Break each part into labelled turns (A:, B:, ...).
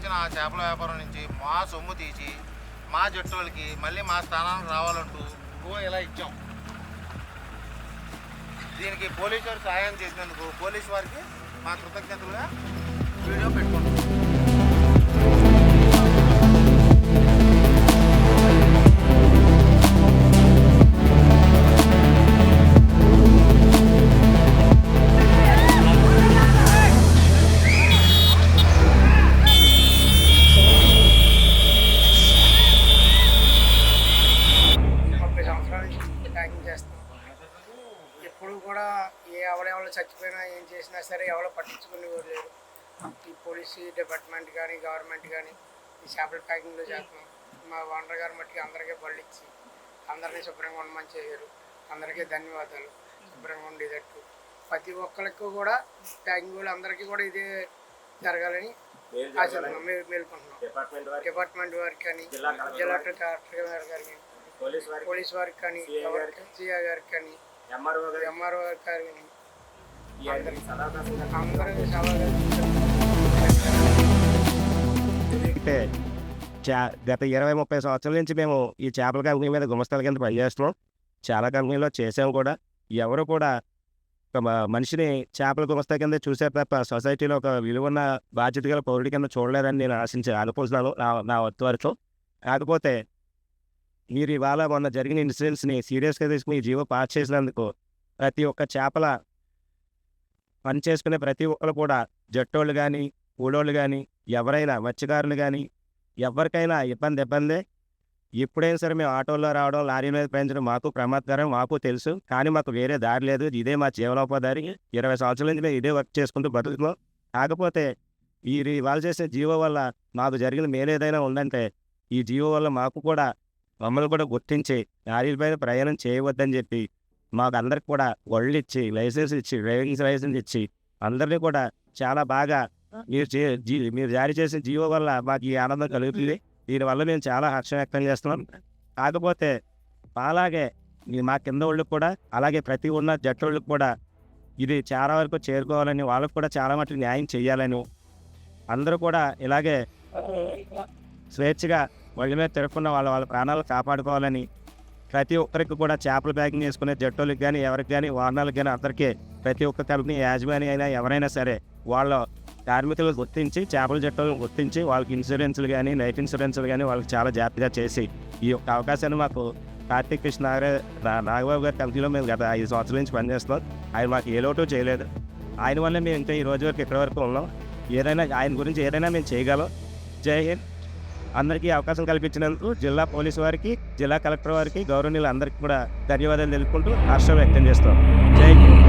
A: వచ్చిన ఆ చేపల వ్యాపారం నుంచి మా సొమ్ము తీసి మా జట్టోళ్ళకి మళ్ళీ మా స్థానానికి రావాలంటూ ఇలా ఇచ్చాం. దీనికి పోలీసు వారు సహాయం చేసినందుకు పోలీసు వారికి మా కృతజ్ఞతలుగా వీడియో పెట్టుకుంటాం.
B: ఎప్పుడు కూడా ఎవరెవరు చచ్చిపోయినా ఏం చేసినా సరే ఎవరో పట్టించుకునేవారు లేరు. ఈ పోలీస్ డిపార్ట్మెంట్ కానీ గవర్నమెంట్ కానీ ఈ చేపల ప్యాకింగ్లో చేస్తున్నాం. మా ఓనర్ గారు మట్టికి అందరికీ బళ్ళు ఇచ్చి అందరినీ శుభ్రంగా ఉండమని చేశారు. అందరికీ ధన్యవాదాలు. శుభ్రంగా ఉండేటట్టు ప్రతి ఒక్కరికి కూడా ప్యాకింగ్ వాళ్ళు అందరికీ కూడా ఇదే జరగాలని ఆశిస్తున్నాం. మేము మేల్కొంటున్నాం. డిపార్ట్మెంట్ వారికి కానీ జిల్లా కలెక్టర్ గారు కానీ పోలీస్ వారికి కానీ సిఐ గారికి కానీ ఎంఆర్ఓ గారికి కానీ
C: అయితే గత 20-30 సంవత్సరాల నుంచి మేము ఈ చేపల కంపెనీ మీద గుమస్తాల కింద పనిచేస్తున్నాం. చాలా కంపెనీలో చేసాము కూడా. ఎవరు కూడా ఒక మనిషిని చేపల గుమస్తా కింద చూసే తప్ప సొసైటీలో ఒక విలువన్న బాధ్యత గల పౌరుడి కింద చూడలేదని నేను అనుకుంటున్నాను నా వత్తు వరకు. కాకపోతే మీరు ఇవాళ మొన్న జరిగిన ఇన్సిడెంట్స్ని సీరియస్గా తీసుకుని జీవో పాస్ చేసినందుకు ప్రతి ఒక్క చేపల పని చేసుకునే ప్రతి ఒక్కరు కూడా జట్టోళ్ళు కానీ కూలోళ్ళు కానీ ఎవరైనా మత్స్యకారులు కానీ ఎవరికైనా ఇబ్బందే. ఎప్పుడైనా సరే మేము ఆటోల్లో రావడం లారీ మీద పెంచడం మాకు ప్రమాదకరం, మాకు తెలుసు. కానీ మాకు వేరే దారి లేదు. ఇదే మా జీవనోపాధి. 20 సంవత్సరాల నుంచి మేము ఇదే వర్క్ చేసుకుంటూ బతుకుతున్నాం. కాకపోతే వాళ్ళు చేసే జీవో వల్ల మాకు జరిగిన మేలేదైనా ఉందంటే ఈ జీవో వల్ల మమ్మల్ని కూడా గుర్తించి లారీలపైన ప్రయాణం చేయవద్దని చెప్పి మాకు అందరికి కూడా ఒళ్ళు ఇచ్చి లైసెన్స్ ఇచ్చి డ్రైవింగ్ లైసెన్స్ ఇచ్చి అందరినీ కూడా చాలా బాగా మీరు జారీ చేసిన జీవో వల్ల మాకు ఈ ఆనందం కలుగుతుంది. దీనివల్ల మేము చాలా హర్షం వ్యక్తం చేస్తున్నాం. కాకపోతే అలాగే మా కింద వాళ్ళకి కూడా అలాగే ప్రతి ఉన్న జట్టోళ్ళకి కూడా ఇది చాలా వరకు చేరుకోవాలని, వాళ్ళకు కూడా చాలా మటుకు న్యాయం చేయాలని, అందరూ కూడా ఇలాగే స్వేచ్ఛగా వాళ్ళ మీద తిరగకుండా వాళ్ళ ప్రాణాలు కాపాడుకోవాలని ప్రతి ఒక్కరికి కూడా చేపల ప్యాకింగ్ చేసుకునే జట్టోళ్ళకి కానీ ఎవరికి కానీ వాహనాలకు కానీ అందరికీ ప్రతి ఒక్క కంపెనీ యాజమాని అయినా ఎవరైనా సరే వాళ్ళ కార్మికులను గుర్తించి చేపల జట్టోలను గుర్తించి వాళ్ళకి ఇన్సూరెన్స్లు కానీ లైఫ్ ఇన్సూరెన్స్లు కానీ వాళ్ళకి చాలా జాగ్రత్తగా చేసి ఈ యొక్క అవకాశాన్ని మాకు కార్తీక్ కృష్ణ నాగబాబు గారి కంపెనీలో మేము గత 5 సంవత్సరాల నుంచి పనిచేస్తున్నాం. ఆయన మాకు ఏ లోటు చేయలేదు. ఆయన వల్ల మేము ఇంకా ఈ రోజు వరకు ఇక్కడి వరకు ఉన్నాం. ఆయన గురించి ఏదైనా మేము చేయగలం. జై హింద్. అందరికీ అవకాశం కల్పించినందుకు జిల్లా పోలీసు వారికి, జిల్లా కలెక్టర్ వారికి, గౌరవనీయులు అందరికీ కూడా ధన్యవాదాలు తెలుపుకుంటూ హర్షం వ్యక్తం చేస్తాం. జై హింద్.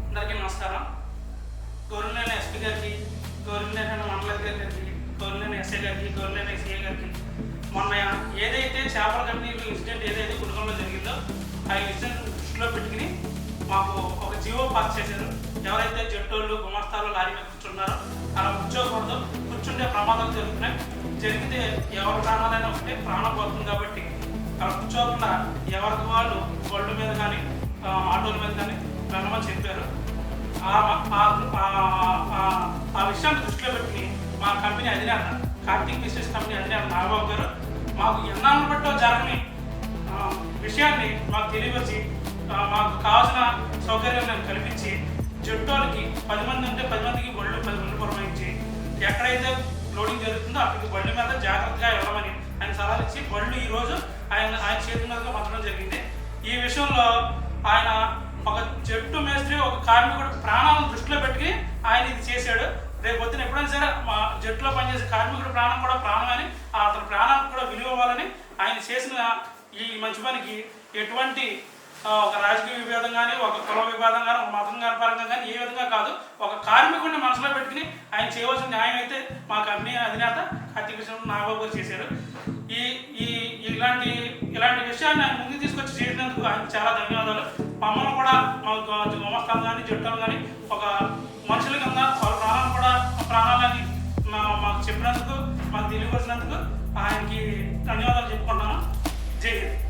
D: అందరికీ నమస్కారం. గౌరవనీయుల ఎస్పీ గారికి, గౌరవనీయుల మండల గారికి, గౌరవనీయుల ఎస్ఐ గారికి, గౌరవనీయుల సిఐ గారికి మొన్న ఏదైతే చేపల కంపెనీలో ఇన్సిడెంట్ ఏదైతే కుటుంబంలో జరిగిందో ఆ ఇన్సిడెంట్ దృష్టిలో పెట్టుకుని మాకు ఒక జీవో పాస్ చేశారు. ఎవరైతే జట్టోళ్ళు గుమస్తాలు లారీ మీద కూర్చున్నారో అలా కూర్చోకూడదు, కూర్చుంటే ప్రమాదాలు జరుగుతున్నాయి. జరిగితే ఎవరి ప్రాణాలైనా ఒకటే, ప్రాణం పోతుంది. కాబట్టి అలా కూర్చోకుండా ఎవరికి వాళ్ళు బళ్ళు మీద కానీ ఆటోల మీద కానీ వెళ్ళమని చెప్పారు. ఆ విషయాన్ని దృష్టిలో పెట్టుకుని మా కంపెనీ అధినేత కార్తీక్ బిజినెస్ కంపెనీ అధినేత నాగబాబు గారు మాకు ఎన్నాళ్ళు బట్టో జరగని విషయాన్ని మాకు తెలియవచ్చి మాకు కావాల్సిన సౌకర్యాలను కల్పించి జట్టోళ్ళకి 10 మంది ఉంటే 10 మందికి బళ్ళు 10 మంది పురమాయించి ఎక్కడైతే లోడింగ్ జరుగుతుందో అక్కడికి బళ్ళు మీద జాగ్రత్తగా వెళ్ళమని ఆయన సలహాలు ఇచ్చి బళ్ళు ఈరోజు ఆయన చేతుల మీదుగా పంచడం జరిగింది. ఈ విషయంలో ఆయన ఒక జట్టు మేస్త్రి, ఒక కార్మికుడు ప్రాణాలను దృష్టిలో పెట్టుకుని ఆయన ఇది చేశాడు. రేపు పొద్దున ఎప్పుడైనా సరే మా జట్టులో పనిచేసే కార్మికుడి ప్రాణం కూడా ప్రాణమని, అతని ప్రాణానికి కూడా విలువ ఇవ్వాలని ఆయన చేసిన ఈ మంచి పనికి ఎటువంటి ఒక రాజకీయ విభేదం కానీ, ఒక కుల విభేదం కానీ, ఒక మతం కానీ పరంగా కానీ ఏ విధంగా కాదు, ఒక కార్మికుడిని మనసులో పెట్టుకుని ఆయన చేయవలసిన న్యాయం అయితే మా కంపెనీ అధినేత కార్తీక్ కృష్ణ నాగబాబు గారు చేశారు. ఇలాంటి విషయాన్ని ఆయన ముందుకు తీసుకొచ్చి చేసినందుకు ఆయనకు చాలా ధన్యవాదాలు. మమ్మల్ని కూడా మా గుమస్తాలు కానీ జట్టాలు కానీ ఒక మనుషుల కింద వాళ్ళ ప్రాణాలని మాకు చెప్పినందుకు, మాకు తెలియవలసినందుకు ఆయనకి ధన్యవాదాలు చెప్పుకుంటున్నాను. జై హింద్.